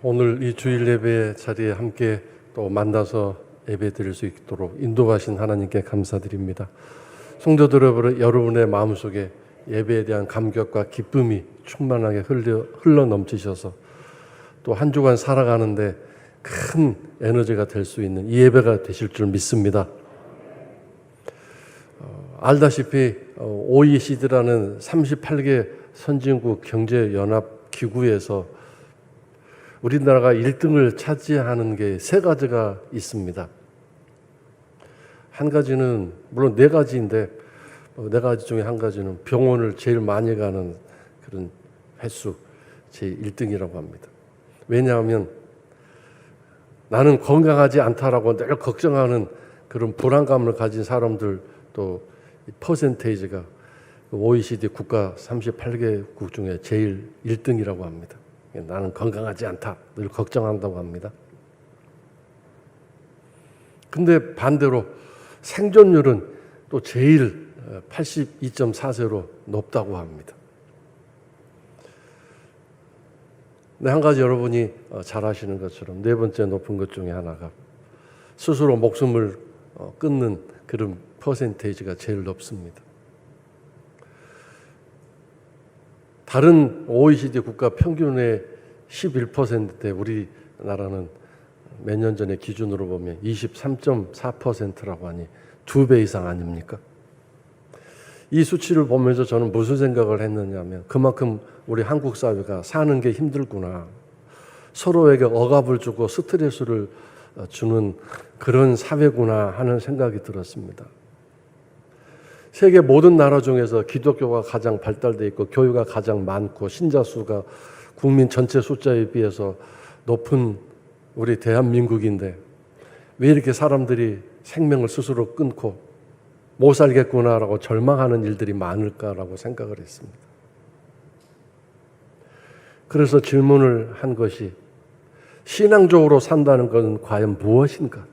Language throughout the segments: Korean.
오늘 이 주일 예배 자리에 함께 또 만나서 예배 드릴 수 있도록 인도하신 하나님께 감사드립니다. 성도들 여러분의 마음속에 예배에 대한 감격과 기쁨이 충만하게 흘러 넘치셔서 또 한 주간 살아가는데 큰 에너지가 될 수 있는 이 예배가 되실 줄 믿습니다. 알다시피 OECD라는 38개 선진국 경제연합기구에서 우리나라가 1등을 차지하는 게 세 가지가 있습니다. 한 가지는 물론 네 가지인데 네 가지 중에 한 가지는 병원을 제일 많이 가는 그런 횟수 제 1등이라고 합니다. 왜냐하면 나는 건강하지 않다라고 늘 걱정하는 그런 불안감을 가진 사람들 또 퍼센테이지가 OECD 국가 38개국 중에 제일 1등이라고 합니다. 나는 건강하지 않다, 늘 걱정한다고 합니다. 근데 반대로 생존율은 또 제일 82.4세로 높다고 합니다. 근데 한 가지 여러분이 잘 아시는 것처럼 네 번째 높은 것 중에 하나가 스스로 목숨을 끊는 그런 퍼센테이지가 제일 높습니다. 다른 OECD 국가 평균의 11%대 우리나라는 몇 년 전에 기준으로 보면 23.4%라고 하니 2배 이상 아닙니까? 이 수치를 보면서 저는 무슨 생각을 했느냐면 그만큼 우리 한국 사회가 사는 게 힘들구나. 서로에게 억압을 주고 스트레스를 주는 그런 사회구나 하는 생각이 들었습니다. 세계 모든 나라 중에서 기독교가 가장 발달되어 있고 교회가 가장 많고 신자 수가 국민 전체 숫자에 비해서 높은 우리 대한민국인데 왜 이렇게 사람들이 생명을 스스로 끊고 못 살겠구나라고 절망하는 일들이 많을까라고 생각을 했습니다. 그래서 질문을 한 것이 신앙적으로 산다는 것은 과연 무엇인가?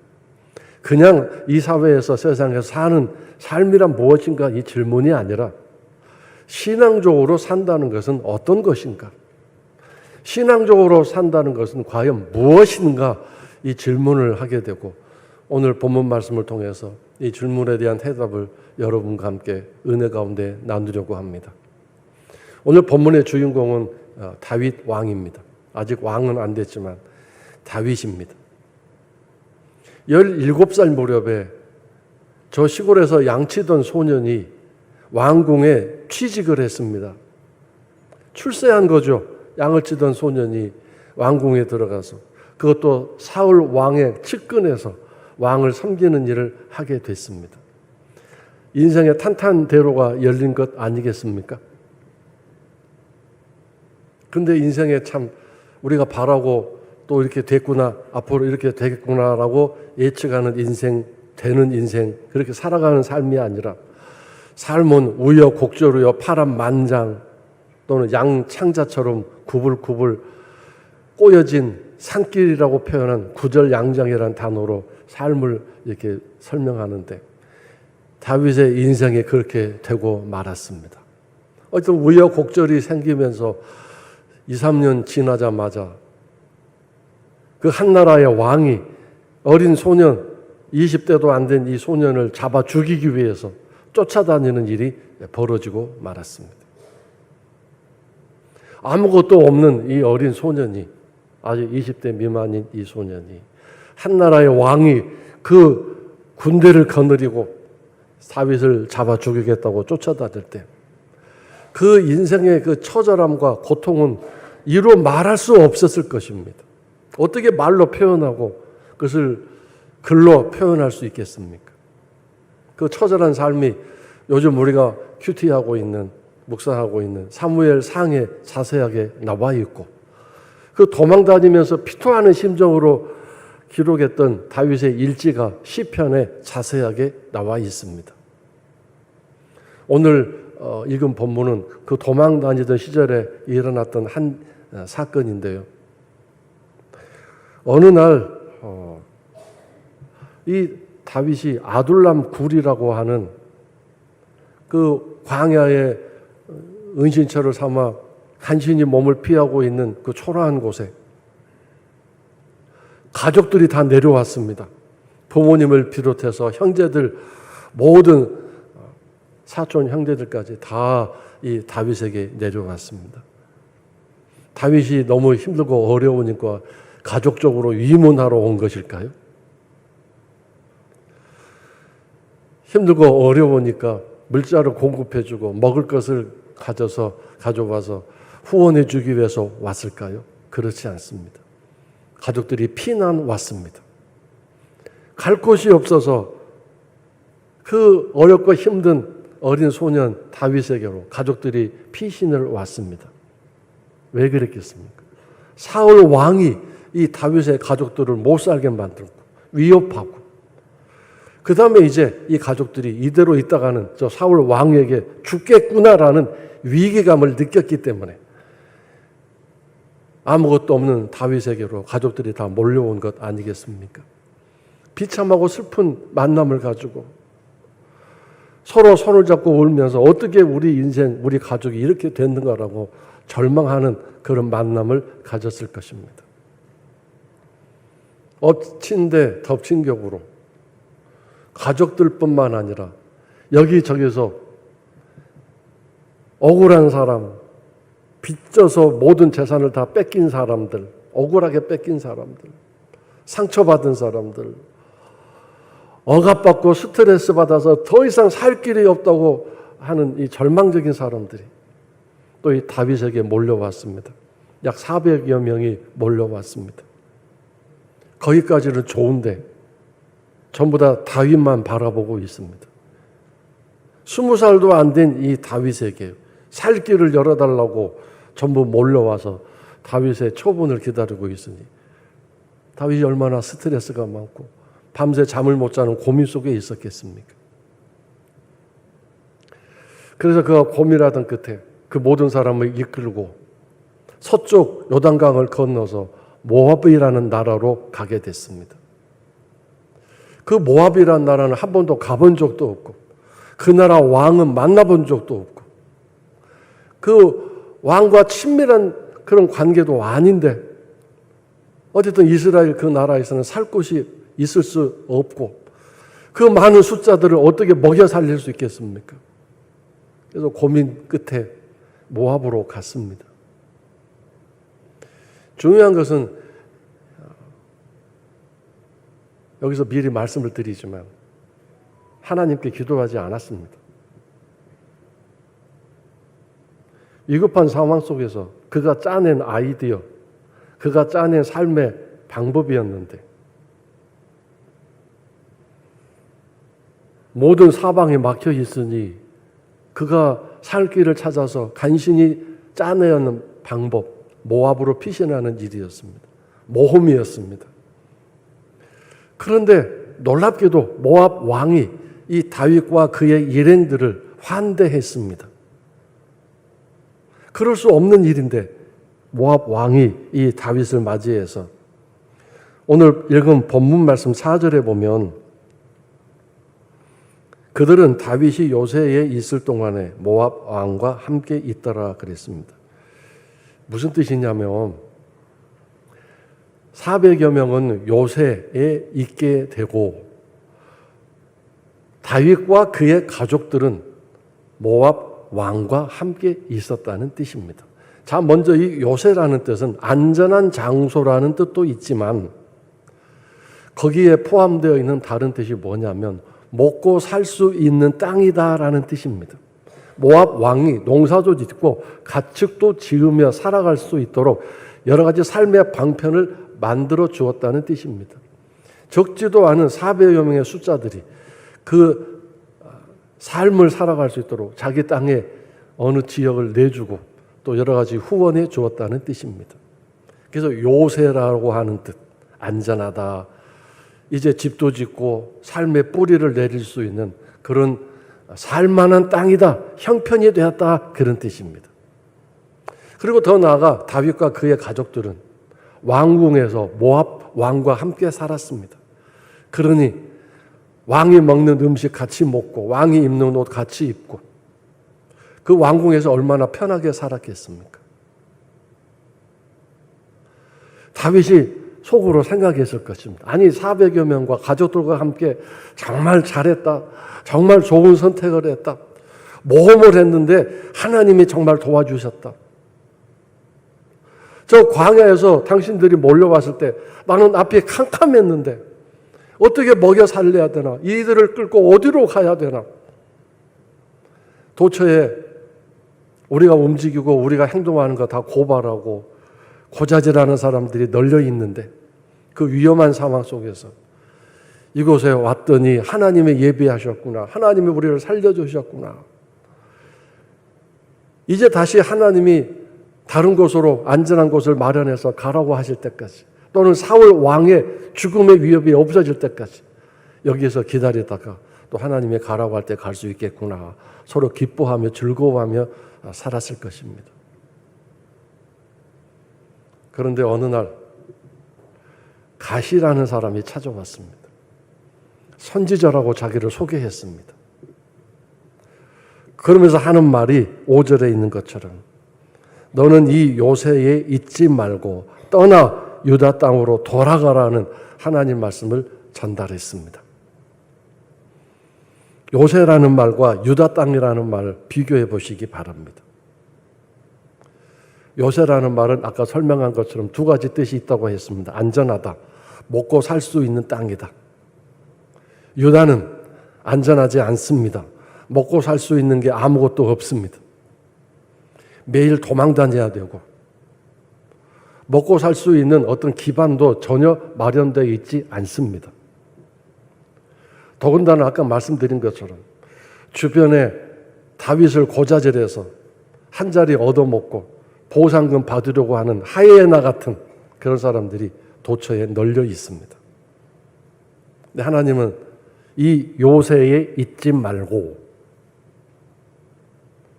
그냥 이 사회에서 세상에서 사는 삶이란 무엇인가 이 질문이 아니라 신앙적으로 산다는 것은 어떤 것인가? 신앙적으로 산다는 것은 과연 무엇인가? 이 질문을 하게 되고 오늘 본문 말씀을 통해서 이 질문에 대한 대답을 여러분과 함께 은혜 가운데 나누려고 합니다. 오늘 본문의 주인공은 다윗 왕입니다. 아직 왕은 안 됐지만 다윗입니다. 17살 무렵에 저 시골에서 양치던 소년이 왕궁에 취직을 했습니다. 출세한 거죠. 양을 치던 소년이 왕궁에 들어가서 그것도 사울 왕의 측근에서 왕을 섬기는 일을 하게 됐습니다. 인생의 탄탄대로가 열린 것 아니겠습니까? 그런데 인생에 참 우리가 바라고 또 이렇게 됐구나, 앞으로 이렇게 되겠구나라고 예측하는 인생, 되는 인생, 그렇게 살아가는 삶이 아니라 삶은 우여곡절이여 파란만장 또는 양창자처럼 구불구불 꼬여진 산길이라고 표현한 구절양장이라는 단어로 삶을 이렇게 설명하는데 다윗의 인생이 그렇게 되고 말았습니다. 어떤 우여곡절이 생기면서 2, 3년 지나자마자 그 한나라의 왕이 어린 소년, 20대도 안 된 이 소년을 잡아 죽이기 위해서 쫓아다니는 일이 벌어지고 말았습니다. 아무것도 없는 이 어린 소년이, 아직 20대 미만인 이 소년이 한나라의 왕이 그 군대를 거느리고 다윗을 잡아 죽이겠다고 쫓아다닐 때 그 인생의 그 처절함과 고통은 이루 말할 수 없었을 것입니다. 어떻게 말로 표현하고 그것을 글로 표현할 수 있겠습니까? 그 처절한 삶이 요즘 우리가 큐티하고 있는, 묵상하고 있는 사무엘 상에 자세하게 나와 있고 그 도망다니면서 피토하는 심정으로 기록했던 다윗의 일지가 시편에 자세하게 나와 있습니다. 오늘 읽은 본문은 그 도망다니던 시절에 일어났던 한 사건인데요. 어느 날 이 다윗이 아둘람 굴이라고 하는 그 광야의 은신처를 삼아 간신히 몸을 피하고 있는 그 초라한 곳에 가족들이 다 내려왔습니다. 부모님을 비롯해서 형제들, 모든 사촌 형제들까지 다 이 다윗에게 내려왔습니다. 다윗이 너무 힘들고 어려우니까 가족적으로 위문하러 온 것일까요? 힘들고 어려우니까 물자를 공급해주고 먹을 것을 가져와서 후원해 주기 위해서 왔을까요? 그렇지 않습니다. 가족들이 피난 왔습니다. 갈 곳이 없어서 그 어렵고 힘든 어린 소년 다윗에게로 가족들이 피신을 왔습니다. 왜 그랬겠습니까? 사울 왕이 이 다윗의 가족들을 못 살게 만들고 위협하고, 그 다음에 이제 이 가족들이 이대로 있다가는 저 사울 왕에게 죽겠구나라는 위기감을 느꼈기 때문에 아무것도 없는 다윗에게로 가족들이 다 몰려온 것 아니겠습니까? 비참하고 슬픈 만남을 가지고 서로 손을 잡고 울면서 어떻게 우리 인생, 우리 가족이 이렇게 됐는가라고 절망하는 그런 만남을 가졌을 것입니다. 엎친 데 덮친 격으로 가족들뿐만 아니라 여기저기서 억울한 사람, 빚져서 모든 재산을 다 뺏긴 사람들, 억울하게 뺏긴 사람들, 상처받은 사람들, 억압받고 스트레스 받아서 더 이상 살 길이 없다고 하는 이 절망적인 사람들이 또 이 다윗에게 몰려왔습니다. 약 400여 명이 몰려왔습니다. 거기까지는 좋은데 전부 다 다윗만 바라보고 있습니다. 20살도 안 된 이 다윗에게 살 길을 열어달라고 전부 몰려와서 다윗의 처분을 기다리고 있으니 다윗이 얼마나 스트레스가 많고 밤새 잠을 못 자는 고민 속에 있었겠습니까? 그래서 그가 고민하던 끝에 그 모든 사람을 이끌고 서쪽 요단강을 건너서 모압이라는 나라로 가게 됐습니다. 그 모압이라는 나라는 한 번도 가본 적도 없고 그 나라 왕은 만나본 적도 없고 그 왕과 친밀한 그런 관계도 아닌데 어쨌든 이스라엘 그 나라에서는 살 곳이 있을 수 없고 그 많은 숫자들을 어떻게 먹여 살릴 수 있겠습니까? 그래서 고민 끝에 모압으로 갔습니다. 중요한 것은 여기서 미리 말씀을 드리지만 하나님께 기도하지 않았습니다. 위급한 상황 속에서 그가 짜낸 아이디어, 그가 짜낸 삶의 방법이었는데 모든 사방에 막혀 있으니 그가 살 길을 찾아서 간신히 짜내는 방법, 모압으로 피신하는 일이었습니다. 모험이었습니다. 그런데 놀랍게도 모압 왕이 이 다윗과 그의 일행들을 환대했습니다. 그럴 수 없는 일인데 모압 왕이 이 다윗을 맞이해서 오늘 읽은 본문 말씀 4절에 보면 그들은 다윗이 요새에 있을 동안에 모압 왕과 함께 있더라 그랬습니다. 무슨 뜻이냐면 400여 명은 요새에 있게 되고 다윗과 그의 가족들은 모압 왕과 함께 있었다는 뜻입니다. 자, 먼저 이 요새라는 뜻은 안전한 장소라는 뜻도 있지만 거기에 포함되어 있는 다른 뜻이 뭐냐면 먹고 살 수 있는 땅이다라는 뜻입니다. 모압 왕이 농사도 짓고 가축도 지으며 살아갈 수 있도록 여러 가지 삶의 방편을 만들어 주었다는 뜻입니다. 적지도 않은 400여 명의 숫자들이 그 삶을 살아갈 수 있도록 자기 땅에 어느 지역을 내주고 또 여러 가지 후원해 주었다는 뜻입니다. 그래서 요새라고 하는 뜻, 안전하다, 이제 집도 짓고 삶의 뿌리를 내릴 수 있는 그런 살만한 땅이다, 형편이 되었다, 그런 뜻입니다. 그리고 더 나아가 다윗과 그의 가족들은 왕궁에서 모압 왕과 함께 살았습니다. 그러니 왕이 먹는 음식 같이 먹고 왕이 입는 옷 같이 입고 그 왕궁에서 얼마나 편하게 살았겠습니까? 다윗이 속으로 생각했을 것입니다. 아니 400여 명과 가족들과 함께 정말 잘했다. 정말 좋은 선택을 했다. 모험을 했는데 하나님이 정말 도와주셨다. 저 광야에서 당신들이 몰려왔을 때 나는 앞이 캄캄했는데 어떻게 먹여 살려야 되나? 이들을 끌고 어디로 가야 되나? 도처에 우리가 움직이고 우리가 행동하는 거 다 고발하고 고자질하는 사람들이 널려 있는데 그 위험한 상황 속에서 이곳에 왔더니 하나님이 예비하셨구나. 하나님이 우리를 살려주셨구나. 이제 다시 하나님이 다른 곳으로 안전한 곳을 마련해서 가라고 하실 때까지 또는 사울 왕의 죽음의 위협이 없어질 때까지 여기에서 기다리다가 또 하나님이 가라고 할 때 갈 수 있겠구나. 서로 기뻐하며 즐거워하며 살았을 것입니다. 그런데 어느 날 가시라는 사람이 찾아왔습니다. 선지자라고 자기를 소개했습니다. 그러면서 하는 말이 5절에 있는 것처럼 너는 이 요새에 있지 말고 떠나 유다 땅으로 돌아가라는 하나님 말씀을 전달했습니다. 요새라는 말과 유다 땅이라는 말을 비교해 보시기 바랍니다. 요새라는 말은 아까 설명한 것처럼 두 가지 뜻이 있다고 했습니다. 안전하다, 먹고 살 수 있는 땅이다. 유다는 안전하지 않습니다. 먹고 살 수 있는 게 아무것도 없습니다. 매일 도망 다녀야 되고 먹고 살 수 있는 어떤 기반도 전혀 마련되어 있지 않습니다. 더군다나 아까 말씀드린 것처럼 주변에 다윗을 고자질해서 한 자리 얻어먹고 보상금 받으려고 하는 하이에나 같은 그런 사람들이 도처에 널려 있습니다. 근데 하나님은 이 요새에 있지 말고,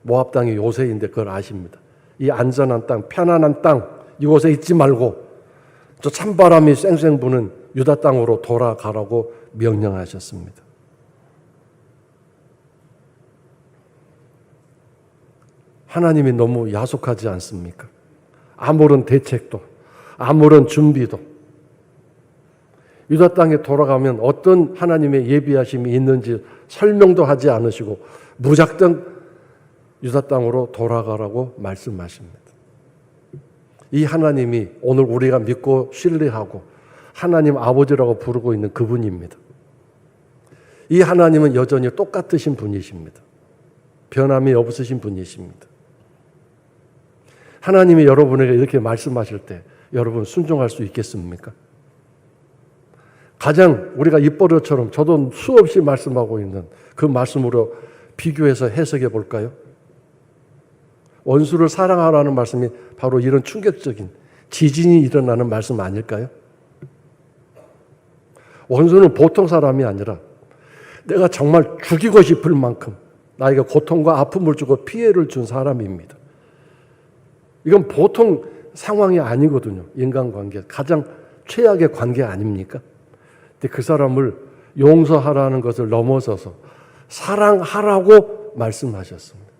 모압 땅이 요새인데 그걸 아십니다. 이 안전한 땅, 편안한 땅, 이곳에 있지 말고 저 찬바람이 쌩쌩 부는 유다 땅으로 돌아가라고 명령하셨습니다. 하나님이 너무 야속하지 않습니까? 아무런 대책도, 아무런 준비도. 유다 땅에 돌아가면 어떤 하나님의 예비하심이 있는지 설명도 하지 않으시고 무작정 유다 땅으로 돌아가라고 말씀하십니다. 이 하나님이 오늘 우리가 믿고 신뢰하고 하나님 아버지라고 부르고 있는 그분입니다. 이 하나님은 여전히 똑같으신 분이십니다. 변함이 없으신 분이십니다. 하나님이 여러분에게 이렇게 말씀하실 때 여러분 순종할 수 있겠습니까? 가장 우리가 입버릇처럼 저도 수없이 말씀하고 있는 그 말씀으로 비교해서 해석해 볼까요? 원수를 사랑하라는 말씀이 바로 이런 충격적인 지진이 일어나는 말씀 아닐까요? 원수는 보통 사람이 아니라 내가 정말 죽이고 싶을 만큼 나에게 고통과 아픔을 주고 피해를 준 사람입니다. 이건 보통 상황이 아니거든요. 인간관계. 가장 최악의 관계 아닙니까? 근데 그 사람을 용서하라는 것을 넘어서서 사랑하라고 말씀하셨습니다.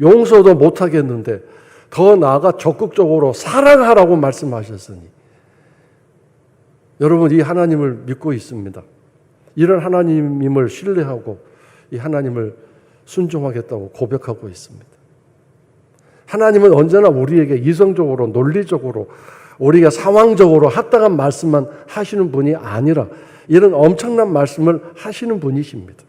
용서도 못하겠는데 더 나아가 적극적으로 사랑하라고 말씀하셨으니 여러분 이 하나님을 믿고 있습니다. 이런 하나님임을 신뢰하고 이 하나님을 순종하겠다고 고백하고 있습니다. 하나님은 언제나 우리에게 이성적으로 논리적으로 우리가 상황적으로 합당한 말씀만 하시는 분이 아니라 이런 엄청난 말씀을 하시는 분이십니다.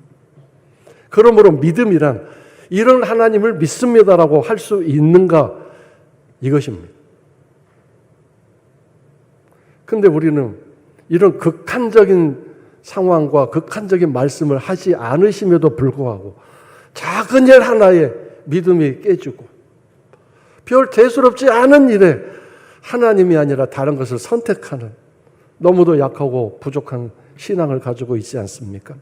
그러므로 믿음이란 이런 하나님을 믿습니다라고 할 수 있는가 이것입니다. 그런데 우리는 이런 극한적인 상황과 극한적인 말씀을 하지 않으심에도 불구하고 작은 일 하나에 믿음이 깨지고 별 대수롭지 않은 일에 하나님이 아니라 다른 것을 선택하는 너무도 약하고 부족한 신앙을 가지고 있지 않습니까?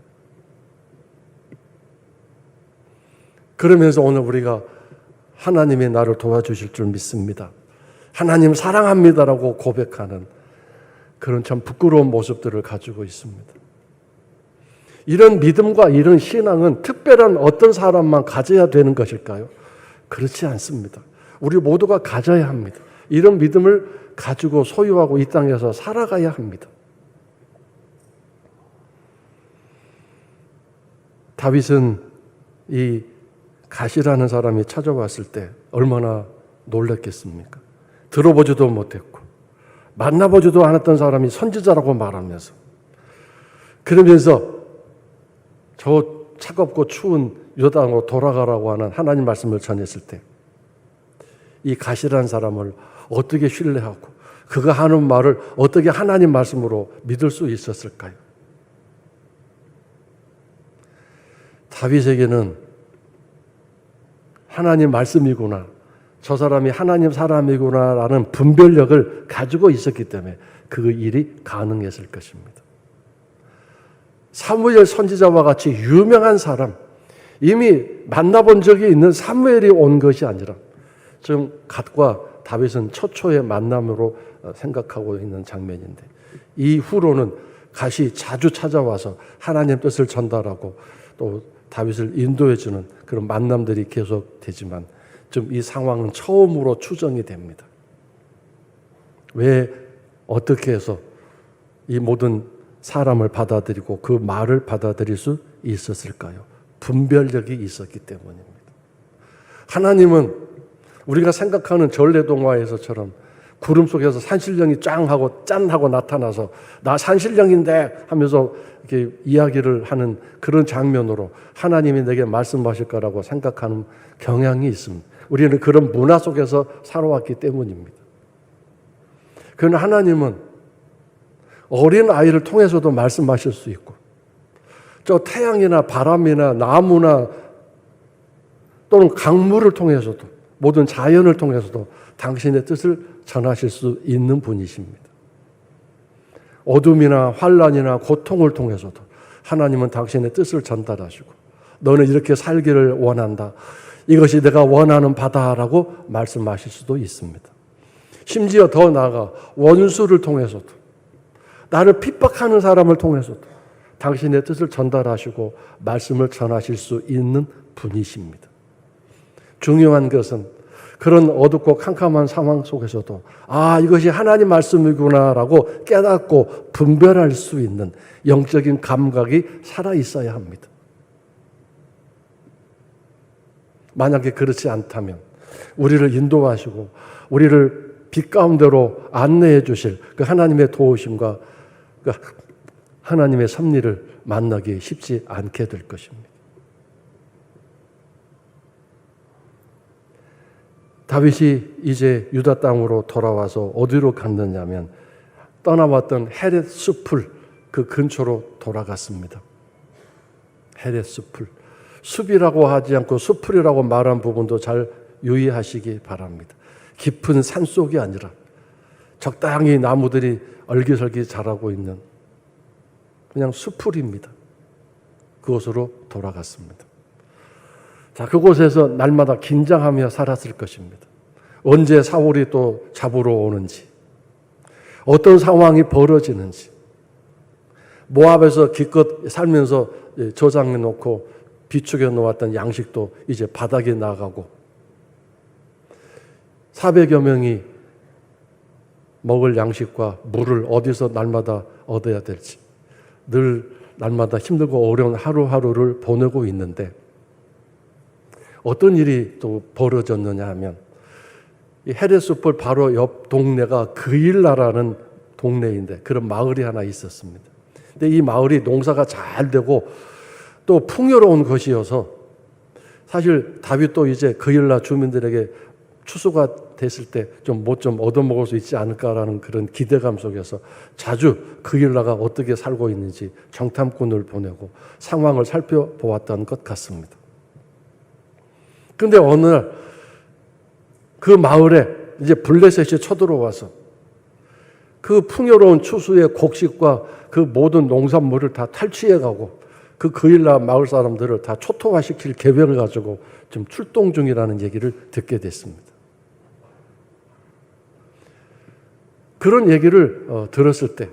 그러면서 오늘 우리가 하나님이 나를 도와주실 줄 믿습니다. 하나님 사랑합니다라고 고백하는 그런 참 부끄러운 모습들을 가지고 있습니다. 이런 믿음과 이런 신앙은 특별한 어떤 사람만 가져야 되는 것일까요? 그렇지 않습니다. 우리 모두가 가져야 합니다. 이런 믿음을 가지고 소유하고 이 땅에서 살아가야 합니다. 다윗은 이 갓이라는 사람이 찾아왔을 때 얼마나 놀랐겠습니까? 들어보지도 못했고 만나보지도 않았던 사람이 선지자라고 말하면서, 그러면서 저 차갑고 추운 요단으로 돌아가라고 하는 하나님 말씀을 전했을 때 이 갓이라는 사람을 어떻게 신뢰하고 그가 하는 말을 어떻게 하나님 말씀으로 믿을 수 있었을까요? 다윗에게는 하나님 말씀이구나, 저 사람이 하나님 사람이구나라는 분별력을 가지고 있었기 때문에 그 일이 가능했을 것입니다. 사무엘 선지자와 같이 유명한 사람, 이미 만나본 적이 있는 사무엘이 온 것이 아니라 지금 갓과 다윗은 처초의 만남으로 생각하고 있는 장면인데, 이후로는 갓이 자주 찾아와서 하나님 뜻을 전달하고 또 다윗을 인도해주는 그런 만남들이 계속되지만 좀 이 상황은 처음으로 추정이 됩니다. 왜 어떻게 해서 이 모든 사람을 받아들이고 그 말을 받아들일 수 있었을까요? 분별력이 있었기 때문입니다. 하나님은 우리가 생각하는 전래동화에서처럼 구름 속에서 산신령이 짠하고 나타나서 나 산신령인데 하면서 이렇게 이야기를 하는 그런 장면으로 하나님이 내게 말씀하실 거라고 생각하는 경향이 있습니다. 우리는 그런 문화 속에서 살아왔기 때문입니다. 그러나 하나님은 어린 아이를 통해서도 말씀하실 수 있고, 저 태양이나 바람이나 나무나 또는 강물을 통해서도, 모든 자연을 통해서도 당신의 뜻을 전하실 수 있는 분이십니다. 어둠이나 환란이나 고통을 통해서도 하나님은 당신의 뜻을 전달하시고, 너는 이렇게 살기를 원한다, 이것이 내가 원하는 바다라고 말씀하실 수도 있습니다. 심지어 더 나아가 원수를 통해서도, 나를 핍박하는 사람을 통해서도 당신의 뜻을 전달하시고 말씀을 전하실 수 있는 분이십니다. 중요한 것은 그런 어둡고 캄캄한 상황 속에서도 이것이 하나님 말씀이구나라고 깨닫고 분별할 수 있는 영적인 감각이 살아있어야 합니다. 만약에 그렇지 않다면 우리를 인도하시고 우리를 빛 가운데로 안내해 주실 그 하나님의 도우심과 그 하나님의 섭리를 만나기 쉽지 않게 될 것입니다. 다윗이 이제 유다 땅으로 돌아와서 어디로 갔느냐면 떠나왔던 헤렛 숲을 그 근처로 돌아갔습니다. 헤렛 숲을, 숲이라고 하지 않고 숲풀이라고 말한 부분도 잘 유의하시기 바랍니다. 깊은 산속이 아니라 적당히 나무들이 얼기설기 자라고 있는 그냥 숲풀입니다. 그곳으로 돌아갔습니다. 자, 그곳에서 날마다 긴장하며 살았을 것입니다. 언제 사울이 또 잡으러 오는지, 어떤 상황이 벌어지는지, 모압에서 기껏 살면서 저장해 놓고 비축해 놓았던 양식도 이제 바닥에 나가고 400여 명이 먹을 양식과 물을 어디서 날마다 얻어야 될지 늘 날마다 힘들고 어려운 하루하루를 보내고 있는데, 어떤 일이 또 벌어졌느냐 하면 이 헤렛숲을 바로 옆 동네가 그일라라는 동네인데 그런 마을이 하나 있었습니다. 근데 이 마을이 농사가 잘 되고 또 풍요로운 것이어서 사실 다윗도 이제 그일라 주민들에게 추수가 됐을 때 좀 얻어먹을 수 있지 않을까라는 그런 기대감 속에서 자주 그일라가 어떻게 살고 있는지 정탐꾼을 보내고 상황을 살펴보았던 것 같습니다. 그런데 어느 날 그 마을에 이제 블레셋이 쳐들어와서 그 풍요로운 추수의 곡식과 그 모든 농산물을 다 탈취해가고 그 그일라 마을 사람들을 다 초토화시킬 계획을 가지고 좀 출동 중이라는 얘기를 듣게 됐습니다. 그런 얘기를 들었을 때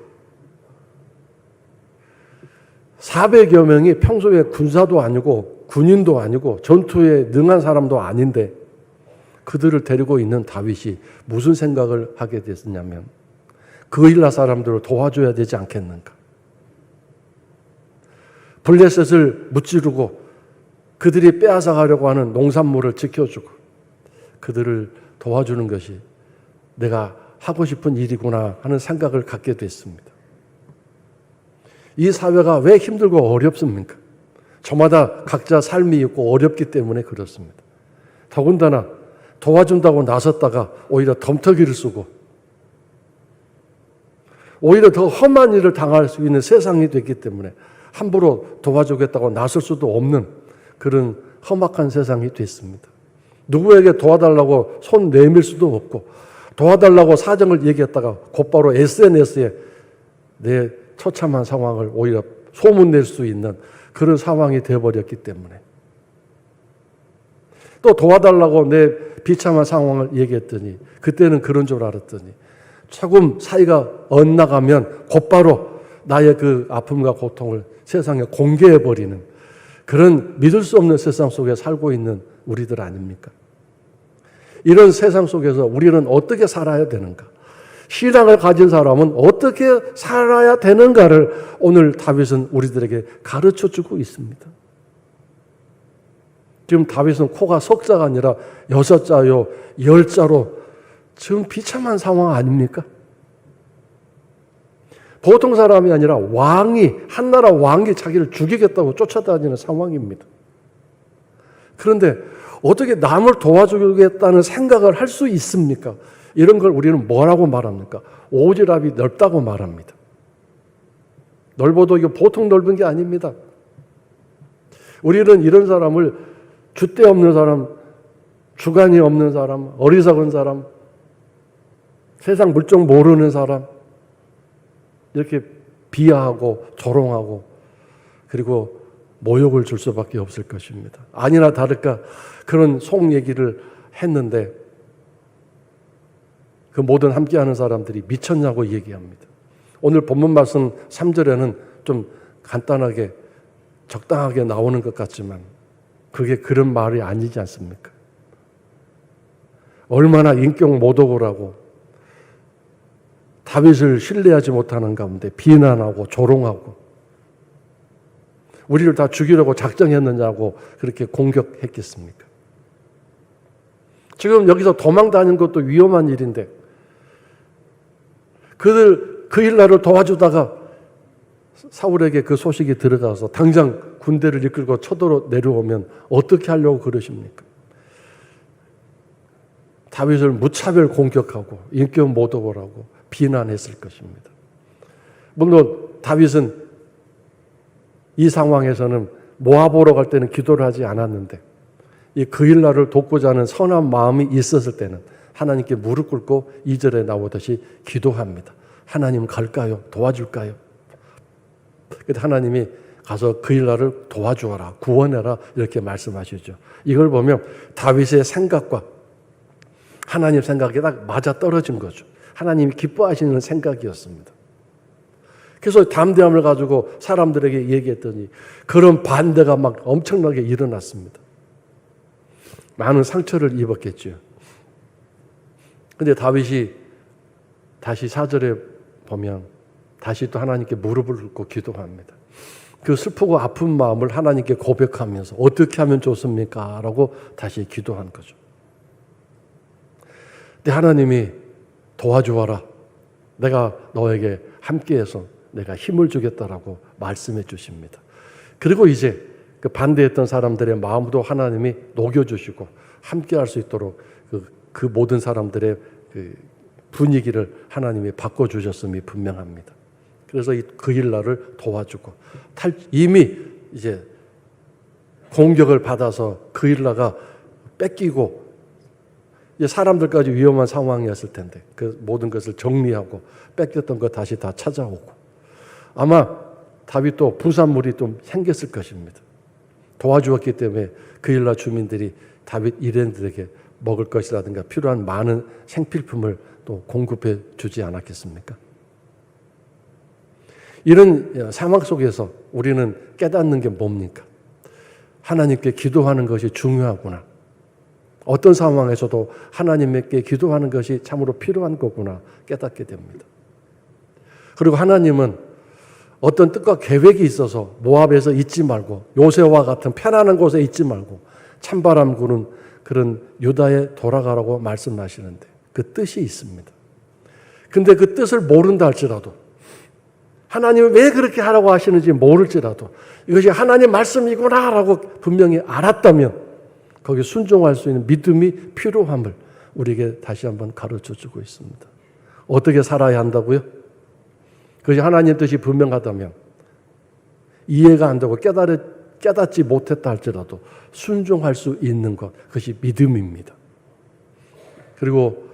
400여 명이 평소에 군사도 아니고 군인도 아니고 전투에 능한 사람도 아닌데 그들을 데리고 있는 다윗이 무슨 생각을 하게 됐냐면 그일라 사람들을 도와줘야 되지 않겠는가. 블레셋을 무찌르고 그들이 빼앗아가려고 하는 농산물을 지켜주고 그들을 도와주는 것이 내가 하고 싶은 일이구나 하는 생각을 갖게 됐습니다. 이 사회가 왜 힘들고 어렵습니까? 저마다 각자 삶이 있고 어렵기 때문에 그렇습니다. 더군다나 도와준다고 나섰다가 오히려 덤터기를 쓰고 오히려 더 험한 일을 당할 수 있는 세상이 됐기 때문에 함부로 도와주겠다고 나설 수도 없는 그런 험악한 세상이 됐습니다. 누구에게 도와달라고 손 내밀 수도 없고 도와달라고 사정을 얘기했다가 곧바로 SNS에 내 처참한 상황을 오히려 소문낼 수 있는 그런 상황이 되어버렸기 때문에 또 도와달라고 내 비참한 상황을 얘기했더니 그때는 그런 줄 알았더니 조금 사이가 엇나가면 곧바로 나의 그 아픔과 고통을 세상에 공개해버리는 그런 믿을 수 없는 세상 속에 살고 있는 우리들 아닙니까? 이런 세상 속에서 우리는 어떻게 살아야 되는가? 신앙을 가진 사람은 어떻게 살아야 되는가를 오늘 다윗은 우리들에게 가르쳐주고 있습니다. 지금 다윗은 코가 석자가 아니라 6자요 10자로 지금 비참한 상황 아닙니까? 보통 사람이 아니라 왕이, 한나라 왕이 자기를 죽이겠다고 쫓아다니는 상황입니다. 그런데 어떻게 남을 도와주겠다는 생각을 할 수 있습니까? 이런 걸 우리는 뭐라고 말합니까? 오지랖이 넓다고 말합니다. 넓어도 이게 보통 넓은 게 아닙니다. 우리는 이런 사람을 줏대 없는 사람, 주관이 없는 사람, 어리석은 사람, 세상 물정 모르는 사람 이렇게 비하하고 조롱하고 그리고 모욕을 줄 수밖에 없을 것입니다. 아니나 다를까 그런 속 얘기를 했는데 그 모든 함께하는 사람들이 미쳤냐고 얘기합니다. 오늘 본문 말씀 3절에는 좀 간단하게 적당하게 나오는 것 같지만 그게 그런 말이 아니지 않습니까? 얼마나 인격 모독을 하고 다윗을 신뢰하지 못하는 가운데 비난하고 조롱하고 우리를 다 죽이려고 작정했느냐고 그렇게 공격했겠습니까? 지금 여기서 도망 다니는 것도 위험한 일인데 그 일날을 도와주다가 사울에게 그 소식이 들어가서 당장 군대를 이끌고 쳐들어 내려오면 어떻게 하려고 그러십니까? 다윗을 무차별 공격하고 인격 모독을 하고 비난했을 것입니다. 물론 다윗은 이 상황에서는 모압보러 갈 때는 기도를 하지 않았는데 이 그일날을 돕고자 하는 선한 마음이 있었을 때는 하나님께 무릎 꿇고 2절에 나오듯이 기도합니다. 하나님 갈까요? 도와줄까요? 그때 하나님이 가서 그일날을 도와주어라, 구원해라 이렇게 말씀하시죠. 이걸 보면 다윗의 생각과 하나님 생각이 딱 맞아떨어진 거죠. 하나님이 기뻐하시는 생각이었습니다. 그래서 담대함을 가지고 사람들에게 얘기했더니 그런 반대가 막 엄청나게 일어났습니다. 많은 상처를 입었겠죠. 근데 다윗이 다시 4절에 보면 다시 또 하나님께 무릎을 꿇고 기도합니다. 그 슬프고 아픈 마음을 하나님께 고백하면서 어떻게 하면 좋습니까? 라고 다시 기도한 거죠. 근데 하나님이 도와주어라. 내가 너에게 함께해서 내가 힘을 주겠다라고 말씀해 주십니다. 그리고 이제 그 반대했던 사람들의 마음도 하나님이 녹여주시고 함께할 수 있도록 그 모든 사람들의 그 분위기를 하나님이 바꿔주셨음이 분명합니다. 그래서 그 일날을 도와주고 이미 이제 공격을 받아서 그 일날가 뺏기고 이제 사람들까지 위험한 상황이었을 텐데 그 모든 것을 정리하고 뺏겼던 것 다시 다 찾아오고 아마 다윗도 부산물이 좀 생겼을 것입니다. 도와주었기 때문에 그 일날 주민들이 다윗 일행들에게 먹을 것이라든가 필요한 많은 생필품을 또 공급해 주지 않았겠습니까? 이런 상황 속에서 우리는 깨닫는 게 뭡니까? 하나님께 기도하는 것이 중요하구나. 어떤 상황에서도 하나님께 기도하는 것이 참으로 필요한 거구나 깨닫게 됩니다. 그리고 하나님은 어떤 뜻과 계획이 있어서 모압에서 있지 말고 요새와 같은 편안한 곳에 있지 말고 찬바람 부는 그런 유다에 돌아가라고 말씀하시는데 그 뜻이 있습니다. 근데 그 뜻을 모른다 할지라도 하나님이 왜 그렇게 하라고 하시는지 모를지라도 이것이 하나님 말씀이구나라고 분명히 알았다면 거기에 순종할 수 있는 믿음이 필요함을 우리에게 다시 한번 가르쳐주고 있습니다. 어떻게 살아야 한다고요? 그것이 하나님 뜻이 분명하다면 이해가 안 되고 깨닫지 못했다 할지라도 순종할 수 있는 것, 그것이 믿음입니다. 그리고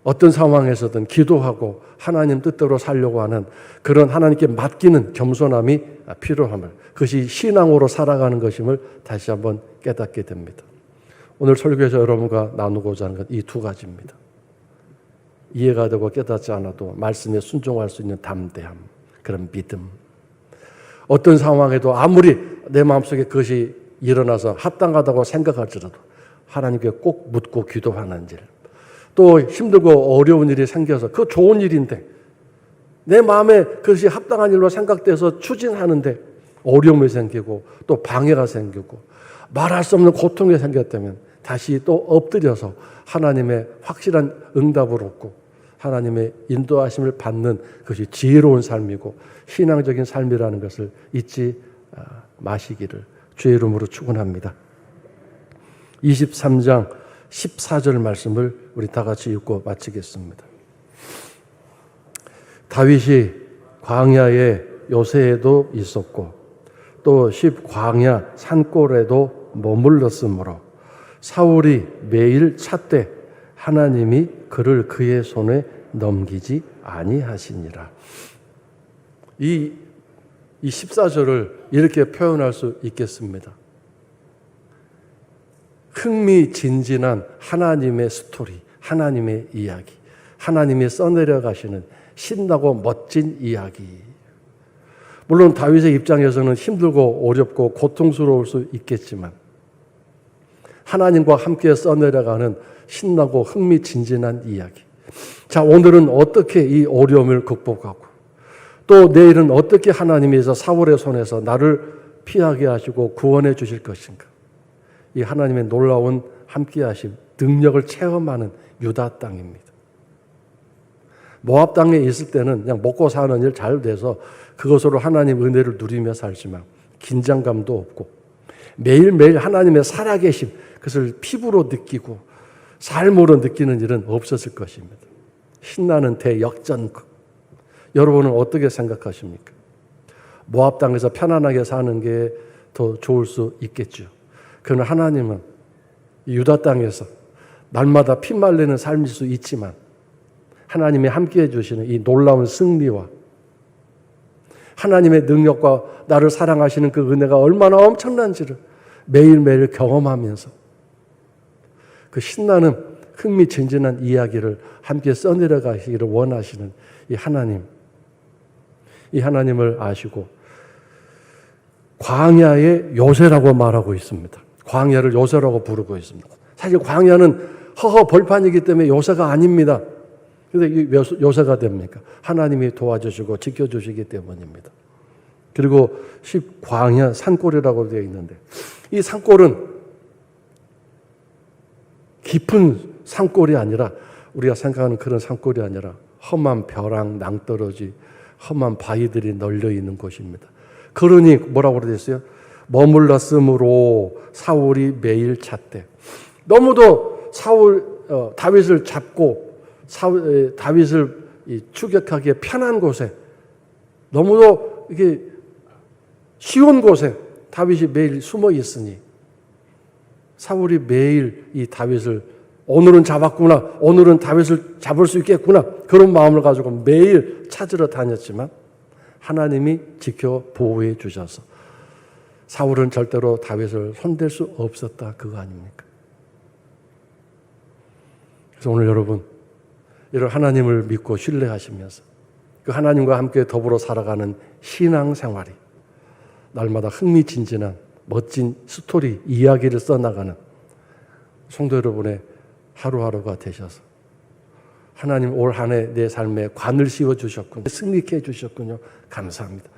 어떤 상황에서든 기도하고 하나님 뜻대로 살려고 하는 그런 하나님께 맡기는 겸손함이 필요함을, 그것이 신앙으로 살아가는 것임을 다시 한번 깨닫게 됩니다. 오늘 설교에서 여러분과 나누고자 하는 것 이 두 가지입니다. 이해가 되고 깨닫지 않아도 말씀에 순종할 수 있는 담대함, 그런 믿음. 어떤 상황에도 아무리 내 마음속에 그것이 일어나서 합당하다고 생각할지라도 하나님께 꼭 묻고 기도하는 일. 또 힘들고 어려운 일이 생겨서 그 좋은 일인데 내 마음에 그것이 합당한 일로 생각돼서 추진하는데 어려움이 생기고 또 방해가 생기고 말할 수 없는 고통이 생겼다면 다시 또 엎드려서 하나님의 확실한 응답을 얻고 하나님의 인도하심을 받는 것이 지혜로운 삶이고 신앙적인 삶이라는 것을 잊지 마시기를 주의 이름으로 축원합니다. 23장 14절 말씀을 우리 다 같이 읽고 마치겠습니다. 다윗이 광야의 요새에도 있었고 또 광야 산골에도 머물렀으므로 사울이 매일 찾되 하나님이 그를 그의 손에 넘기지 아니하시니라. 이 14절을 이렇게 표현할 수 있겠습니다. 흥미진진한 하나님의 스토리, 하나님의 이야기, 하나님이 써내려 가시는 신나고 멋진 이야기. 물론 다윗의 입장에서는 힘들고 어렵고 고통스러울 수 있겠지만 하나님과 함께 써내려가는 신나고 흥미진진한 이야기. 자, 오늘은 어떻게 이 어려움을 극복하고 또 내일은 어떻게 하나님께서 사울의 손에서 나를 피하게 하시고 구원해 주실 것인가. 이 하나님의 놀라운 함께하심, 능력을 체험하는 유다 땅입니다. 모압 땅에 있을 때는 그냥 먹고 사는 일 잘 돼서 그것으로 하나님 은혜를 누리며 살지만 긴장감도 없고 매일매일 하나님의 살아계심, 그것을 피부로 느끼고 삶으로 느끼는 일은 없었을 것입니다. 신나는 대역전극. 여러분은 어떻게 생각하십니까? 모압 땅에서 편안하게 사는 게 더 좋을 수 있겠죠. 그러나 하나님은 유다 땅에서 날마다 피말리는 삶일 수 있지만 하나님이 함께해 주시는 이 놀라운 승리와 하나님의 능력과 나를 사랑하시는 그 은혜가 얼마나 엄청난지를 매일매일 경험하면서 그 신나는 흥미진진한 이야기를 함께 써내려 가시기를 원하시는 이 하나님을 아시고 광야의 요새라고 말하고 있습니다. 광야를 요새라고 부르고 있습니다. 사실 광야는 허허 벌판이기 때문에 요새가 아닙니다. 그런데 요새가 됩니까? 하나님이 도와주시고 지켜주시기 때문입니다. 그리고 광야 산골이라고 되어 있는데 이 산골은 깊은 산골이 아니라 우리가 생각하는 그런 산골이 아니라 험한 벼랑 낭떠러지 험한 바위들이 널려 있는 곳입니다. 그러니 뭐라고 그러겠어요? 머물렀으므로 사울이 매일 찾되. 너무도 다윗을 잡고 다윗을 추격하기에 편한 곳에 너무도 이게 쉬운 곳에 다윗이 매일 숨어 있으니 사울이 매일 이 다윗을 오늘은 잡았구나, 오늘은 다윗을 잡을 수 있겠구나 그런 마음을 가지고 매일 찾으러 다녔지만 하나님이 지켜 보호해 주셔서 사울은 절대로 다윗을 손댈 수 없었다 그거 아닙니까? 그래서 오늘 여러분 이런 하나님을 믿고 신뢰하시면서 그 하나님과 함께 더불어 살아가는 신앙생활이 날마다 흥미진진한 멋진 스토리, 이야기를 써나가는 성도 여러분의 하루하루가 되셔서 하나님 올 한 해 내 삶에 관을 씌워주셨군요. 승리케 해주셨군요. 감사합니다.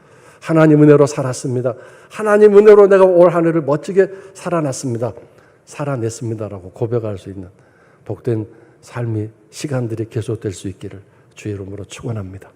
하나님 은혜로 살았습니다. 하나님 은혜로 내가 올 한 해를 멋지게 살아났습니다. 살아냈습니다라고 고백할 수 있는 복된 삶이 시간들이 계속될 수 있기를 주의 이름으로 축원합니다.